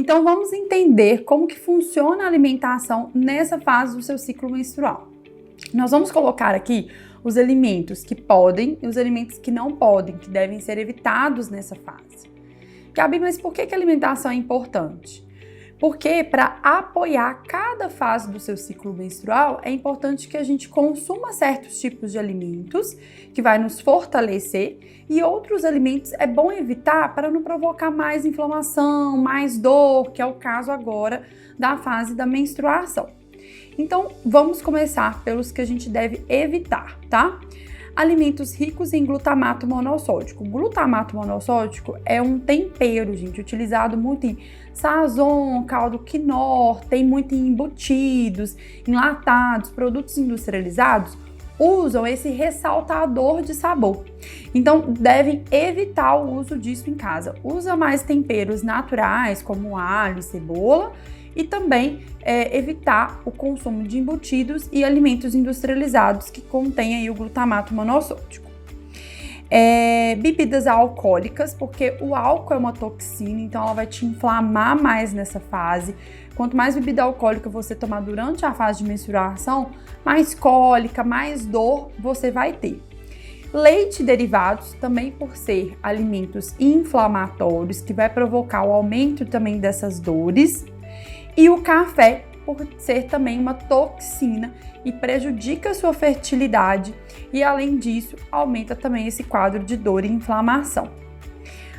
Então vamos entender como que funciona a alimentação nessa fase do seu ciclo menstrual. Nós vamos colocar aqui os alimentos que podem e os alimentos que não podem, que devem ser evitados nessa fase. Gabi, mas por que a alimentação é importante? Porque para apoiar cada fase do seu ciclo menstrual, é importante que a gente consuma certos tipos de alimentos, que vai nos fortalecer, e outros alimentos é bom evitar para não provocar mais inflamação, mais dor, que é o caso agora da fase da menstruação. Então, vamos começar pelos que a gente deve evitar, tá? Alimentos ricos em glutamato monossódico. Glutamato monossódico é um tempero, gente, utilizado muito em sazon, caldo quinor, tem muito em embutidos, enlatados, produtos industrializados, usam esse ressaltador de sabor. Então, devem evitar o uso disso em casa. Usa mais temperos naturais, como alho e cebola, e também evitar o consumo de embutidos e alimentos industrializados que contêm aí o glutamato monossódico. Bebidas alcoólicas, porque o álcool é uma toxina, então ela vai te inflamar mais nessa fase. Quanto mais bebida alcoólica você tomar durante a fase de menstruação, mais cólica, mais dor você vai ter. Leite e derivados, também por ser alimentos inflamatórios, que vai provocar o aumento também dessas dores. E o café, por ser também uma toxina e prejudica a sua fertilidade e, além disso, aumenta também esse quadro de dor e inflamação.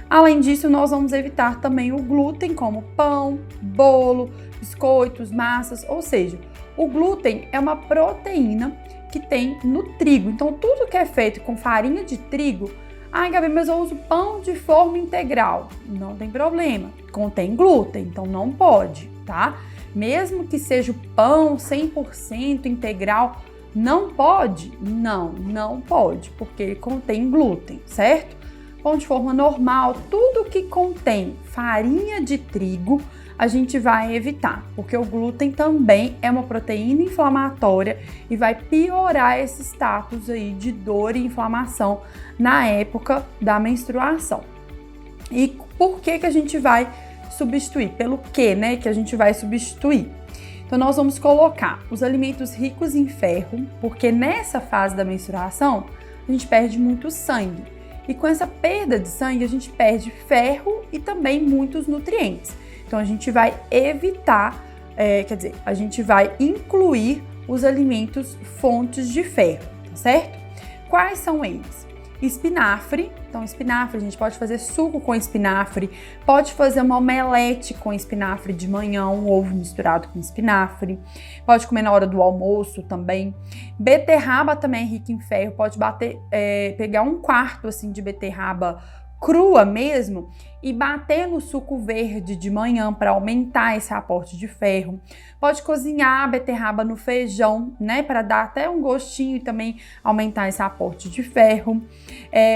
Além disso, nós vamos evitar também o glúten, como pão, bolo, biscoitos, massas, ou seja, o glúten é uma proteína que tem no trigo. Então, tudo que é feito com farinha de trigo, Gabi, mas eu uso pão de forma integral. Não tem problema, contém glúten, então não pode, tá? Mesmo que seja o pão 100% integral, não pode? Não pode, porque ele contém glúten, certo? Pão de forma normal, tudo que contém farinha de trigo, a gente vai evitar, porque o glúten também é uma proteína inflamatória e vai piorar esse status aí de dor e inflamação na época da menstruação. E por que a gente vai substituir? Pelo que, né, que a gente vai substituir? Então, nós vamos colocar os alimentos ricos em ferro, porque nessa fase da menstruação, a gente perde muito sangue. E com essa perda de sangue, a gente perde ferro e também muitos nutrientes. Então, a gente vai evitar, a gente vai incluir os alimentos fontes de ferro, tá certo? Quais são eles? Espinafre. Então, espinafre, a gente pode fazer suco com espinafre, pode fazer uma omelete com espinafre de manhã, um ovo misturado com espinafre, pode comer na hora do almoço também. Beterraba também é rica em ferro, pode pegar um quarto assim de beterraba crua mesmo e bater no suco verde de manhã para aumentar esse aporte de ferro. Pode cozinhar a beterraba no feijão, né, para dar até um gostinho e também aumentar esse aporte de ferro.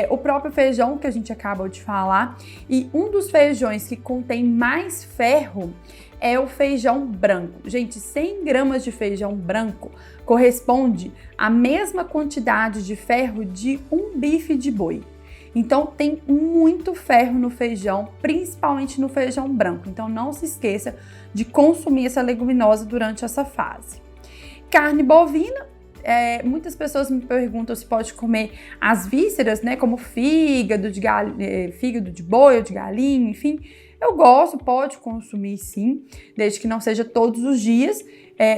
O próprio feijão que a gente acabou de falar, e um dos feijões que contém mais ferro é o feijão branco. Gente, 100 gramas de feijão branco corresponde à mesma quantidade de ferro de um bife de boi. Então, tem muito ferro no feijão, principalmente no feijão branco. Então, não se esqueça de consumir essa leguminosa durante essa fase. Carne bovina. Muitas pessoas me perguntam se pode comer as vísceras, né? Como fígado de boi ou de galinha, enfim. Eu gosto, pode consumir sim, desde que não seja todos os dias.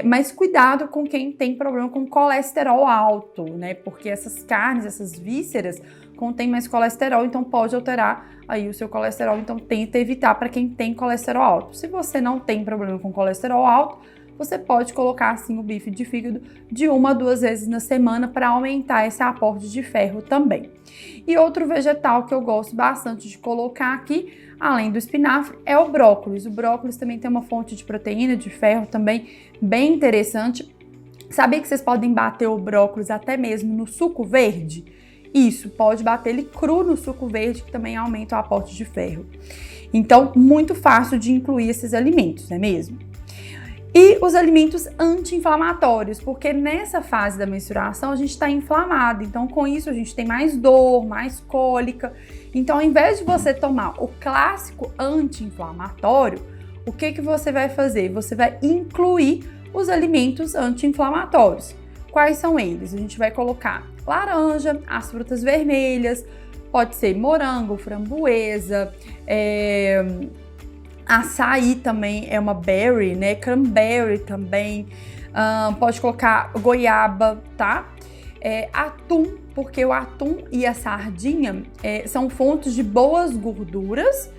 Mas cuidado com quem tem problema com colesterol alto, né? Porque essas carnes, essas vísceras, contém mais colesterol, então pode alterar aí o seu colesterol, então tenta evitar para quem tem colesterol alto. Se você não tem problema com colesterol alto, você pode colocar assim o bife de fígado de 1 a 2 vezes na semana para aumentar esse aporte de ferro também. E outro vegetal que eu gosto bastante de colocar aqui, além do espinafre, é o brócolis. O brócolis também tem uma fonte de proteína, de ferro também bem interessante. Sabia que vocês podem bater o brócolis até mesmo no suco verde? Isso, pode bater ele cru no suco verde, que também aumenta o aporte de ferro. Então, muito fácil de incluir esses alimentos, não é mesmo? E os alimentos anti-inflamatórios, porque nessa fase da menstruação a gente está inflamado, então com isso a gente tem mais dor, mais cólica. Então, ao invés de você tomar o clássico anti-inflamatório, o que que você vai fazer? Você vai incluir os alimentos anti-inflamatórios. Quais são eles? A gente vai colocar laranja, as frutas vermelhas, pode ser morango, framboesa, açaí também é uma berry, né? Cranberry também, pode colocar goiaba, tá? Atum, porque o atum e a sardinha são fontes de boas gorduras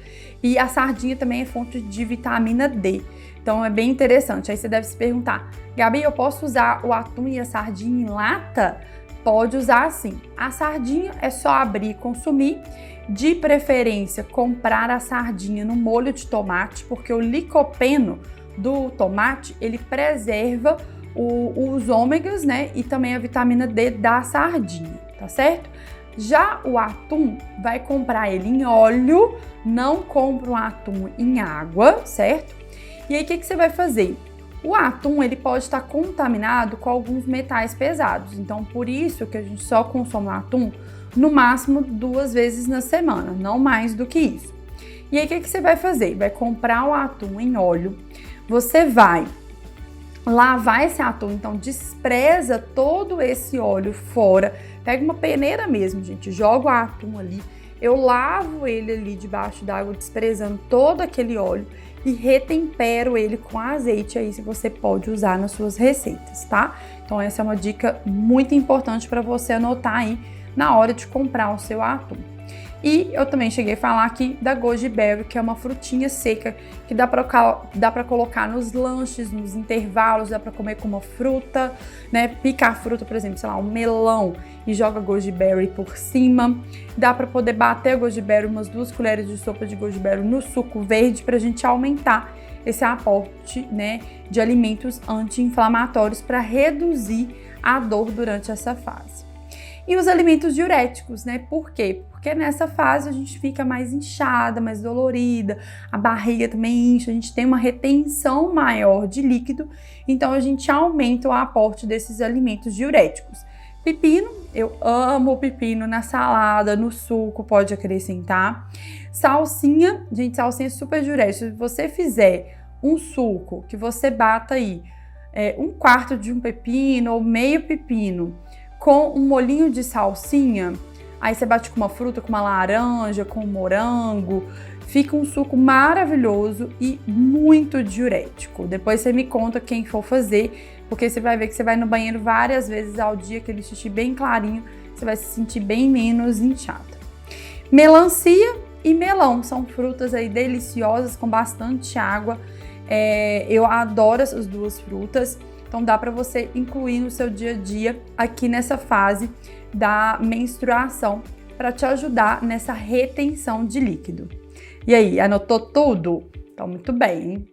e a sardinha também é fonte de vitamina D. Então é bem interessante. Aí você deve se perguntar, Gabi, eu posso usar o atum e a sardinha em lata? Pode usar sim. A sardinha é só abrir e consumir. De preferência, comprar a sardinha no molho de tomate, porque o licopeno do tomate, ele preserva os ômegas, né? E também a vitamina D da sardinha, tá certo? Já o atum, vai comprar ele em óleo, não compra o atum em água, certo? E aí, o que você vai fazer? O atum, ele pode estar contaminado com alguns metais pesados, então por isso que a gente só consome o atum no máximo 2 vezes na semana, não mais do que isso. E aí, o que você vai fazer? Vai comprar o atum em óleo, você vai lavar esse atum, então despreza todo esse óleo fora, pega uma peneira mesmo, gente, joga o atum ali, eu lavo ele ali debaixo d'água, desprezando todo aquele óleo e retempero ele com azeite, aí você pode usar nas suas receitas, tá? Então essa é uma dica muito importante para você anotar aí na hora de comprar o seu atum. E eu também cheguei a falar aqui da goji berry, que é uma frutinha seca que dá para colocar nos lanches, nos intervalos, dá para comer com uma fruta, né? Picar a fruta, por exemplo, sei lá, um melão e joga goji berry por cima. Dá para poder bater a goji berry, umas 2 colheres de sopa de goji berry no suco verde para a gente aumentar esse aporte, né, de alimentos anti-inflamatórios para reduzir a dor durante essa fase. E os alimentos diuréticos, né? Por quê? Porque nessa fase a gente fica mais inchada, mais dolorida, a barriga também incha, a gente tem uma retenção maior de líquido, então a gente aumenta o aporte desses alimentos diuréticos. Pepino, eu amo o pepino na salada, no suco, pode acrescentar. Salsinha, gente, salsinha é super diurética. Se você fizer um suco que você bata aí 1/4 de um pepino ou meio pepino, com um molhinho de salsinha, aí você bate com uma fruta, com uma laranja, com um morango, fica um suco maravilhoso e muito diurético. Depois você me conta quem for fazer, porque você vai ver que você vai no banheiro várias vezes ao dia, aquele xixi bem clarinho, você vai se sentir bem menos inchada. Melancia e melão são frutas aí deliciosas, com bastante água. Eu adoro essas 2 frutas. Então dá para você incluir no seu dia a dia aqui nessa fase da menstruação para te ajudar nessa retenção de líquido. E aí, anotou tudo? Então muito bem, hein?